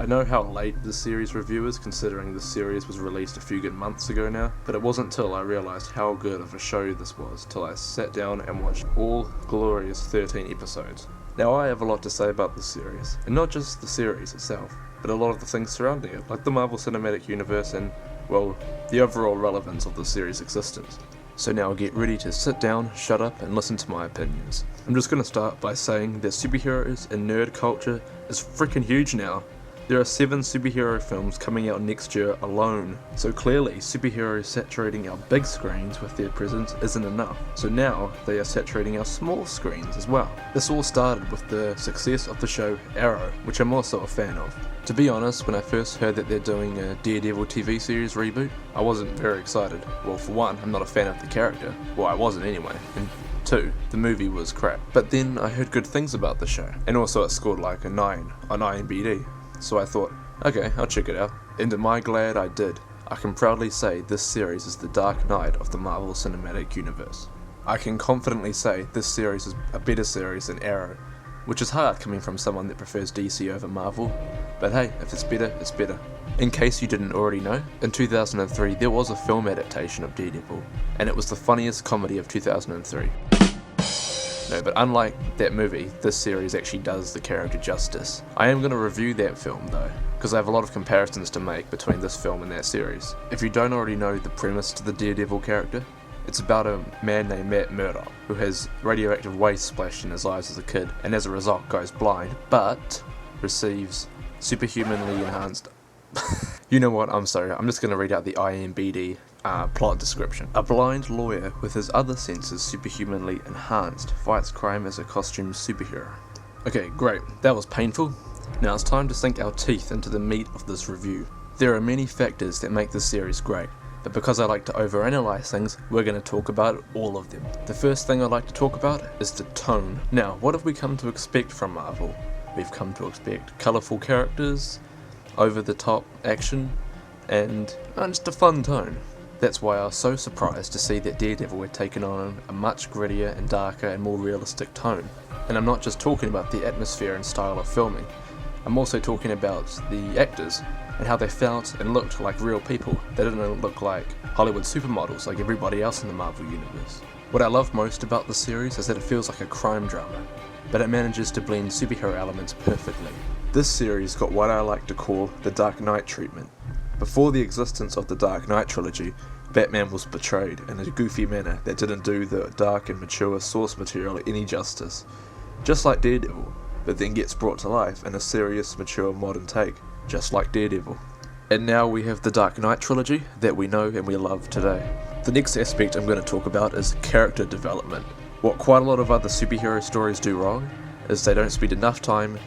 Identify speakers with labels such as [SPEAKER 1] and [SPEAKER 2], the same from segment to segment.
[SPEAKER 1] I know how late this series review is, considering the series was released a few good months ago now, but it wasn't till I realised how good of a show this was till I sat down and watched all glorious 13 episodes. Now I have a lot to say about this series, and not just the series itself, but a lot of the things surrounding it, like the Marvel Cinematic Universe and, well, the overall relevance of the series' existence. So now get ready to sit down, shut up, and listen to my opinions. I'm just going to start by saying that superheroes and nerd culture is freaking huge now. There are 7 superhero films coming out next year alone, so clearly superheroes saturating our big screens with their presence isn't enough, so now they are saturating our small screens as well. This all started with the success of the show Arrow, which I'm also a fan of. To be honest, when I first heard that they're doing a DareDevil TV series reboot, I wasn't very excited. Well, for one, I'm not a fan of the character. Well, I wasn't anyway. And 2, the movie was crap. But then I heard good things about the show, and also it scored like a 9 on IMDb. So I thought, okay, I'll check it out. And am I glad I did. I can proudly say this series is the Dark Knight of the Marvel Cinematic Universe. I can confidently say this series is a better series than Arrow, which is hard coming from someone that prefers DC over Marvel, but hey, if it's better, it's better. In case you didn't already know, in 2003 there was a film adaptation of DareDevil, and it was the funniest comedy of 2003. No, but unlike that movie, this series actually does the character justice. I am going to review that film though, because I have a lot of comparisons to make between this film and that series. If you don't already know the premise to the DareDevil character, it's about a man named Matt Murdock, who has radioactive waste splashed in his eyes as a kid, and as a result goes blind, but receives superhumanly enhanced... You know what, I'm sorry, I'm just going to read out the IMDb plot description. A blind lawyer with his other senses superhumanly enhanced fights crime as a costumed superhero. Okay, great, that was painful. Now it's time to sink our teeth into the meat of this review. There are many factors that make this series great, but because I like to overanalyze things, we're going to talk about all of them. The first thing I'd like to talk about is the tone. Now, what have we come to expect from Marvel? We've come to expect colourful characters, over-the-top action, and just a fun tone. That's why I was so surprised to see that DareDevil had taken on a much grittier and darker and more realistic tone. And I'm not just talking about the atmosphere and style of filming, I'm also talking about the actors and how they felt and looked like real people. They didn't look like Hollywood supermodels like everybody else in the Marvel Universe. What I love most about the series is that it feels like a crime drama, but it manages to blend superhero elements perfectly. This series got what I like to call the Dark Knight treatment. Before the existence of the Dark Knight trilogy, Batman was portrayed in a goofy manner that didn't do the dark and mature source material any justice, just like Daredevil, but then gets brought to life in a serious, mature modern take, just like Daredevil. And now we have the Dark Knight trilogy that we know and we love today. The next aspect I'm going to talk about is character development. What quite a lot of other superhero stories do wrong is they don't spend enough time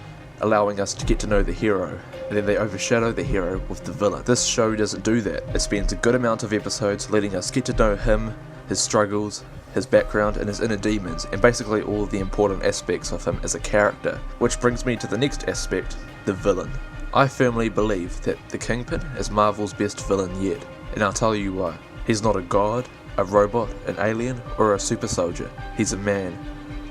[SPEAKER 1] allowing us to get to know the hero, and then they overshadow the hero with the villain. This show doesn't do that. It spends a good amount of episodes letting us get to know him, his struggles, his background, and his inner demons, and basically all of the important aspects of him as a character. Which brings me to the next aspect, the villain. I firmly believe that the Kingpin is Marvel's best villain yet, and I'll tell you why. He's not a god, a robot, an alien, or a super soldier. He's a man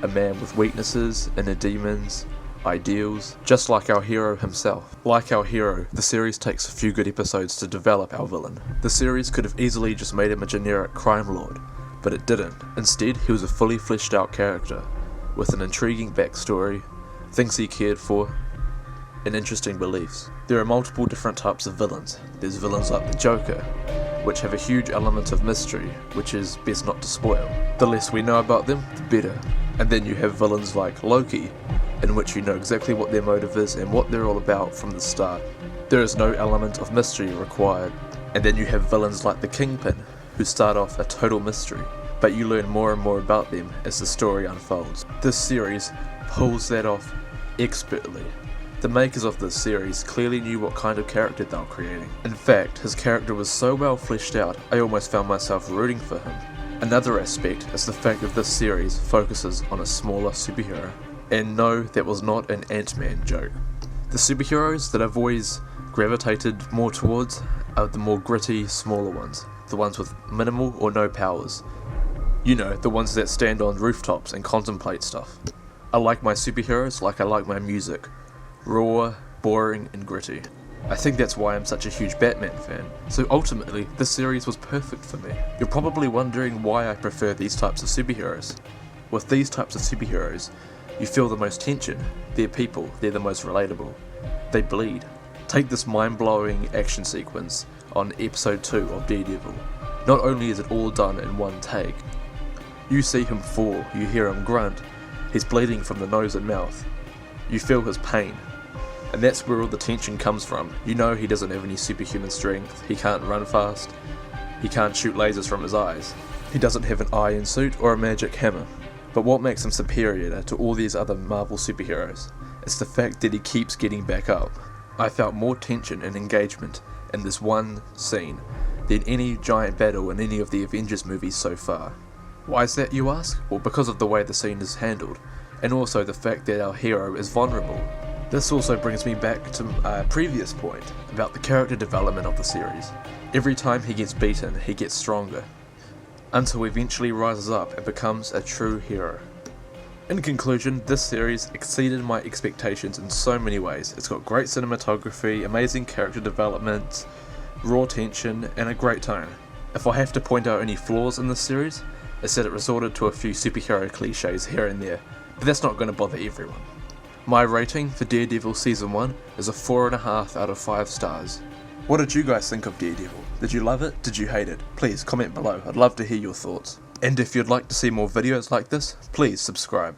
[SPEAKER 1] with weaknesses, inner demons, ideals, just like our hero himself. Like our hero, the series takes a few good episodes to develop our villain. The series could have easily just made him a generic crime lord, but it didn't. Instead, he was a fully fleshed out character, with an intriguing backstory, things he cared for, and interesting beliefs. There are multiple different types of villains. There's villains like the Joker, which have a huge element of mystery, which is best not to spoil. The less we know about them, the better. And then you have villains like Loki, in which you know exactly what their motive is and what they're all about from the start. There is no element of mystery required. And then you have villains like the Kingpin, who start off a total mystery, but you learn more and more about them as the story unfolds. This series pulls that off expertly. The makers of this series clearly knew what kind of character they were creating. In fact, his character was so well fleshed out, I almost found myself rooting for him. Another aspect is the fact that this series focuses on a smaller superhero. And no, that was not an Ant-Man joke. The superheroes that I've always gravitated more towards are the more gritty, smaller ones. The ones with minimal or no powers. You know, the ones that stand on rooftops and contemplate stuff. I like my superheroes like I like my music. Raw, boring and gritty. I think that's why I'm such a huge Batman fan. So ultimately, this series was perfect for me. You're probably wondering why I prefer these types of superheroes. With these types of superheroes, you feel the most tension. They're people, they're the most relatable. They bleed. Take this mind-blowing action sequence on episode 2 of DareDevil. Not only is it all done in one take, you see him fall, you hear him grunt, he's bleeding from the nose and mouth. You feel his pain. And that's where all the tension comes from. You know he doesn't have any superhuman strength, he can't run fast, he can't shoot lasers from his eyes, he doesn't have an iron suit or a magic hammer. But what makes him superior to all these other Marvel superheroes is the fact that he keeps getting back up. I felt more tension and engagement in this one scene than any giant battle in any of the Avengers movies so far. Why is that, you ask? Well, because of the way the scene is handled, and also the fact that our hero is vulnerable. This also brings me back to a previous point about the character development of the series. Every time he gets beaten, he gets stronger, until he eventually rises up and becomes a true hero. In conclusion, this series exceeded my expectations in so many ways. It's got great cinematography, amazing character development, raw tension, and a great tone. If I have to point out any flaws in this series, it's that it resorted to a few superhero cliches here and there, but that's not going to bother everyone. My rating for DareDevil Season 1 is a 4.5 out of 5 stars. What did you guys think of DareDevil? Did you love it? Did you hate it? Please comment below, I'd love to hear your thoughts. And if you'd like to see more videos like this, please subscribe.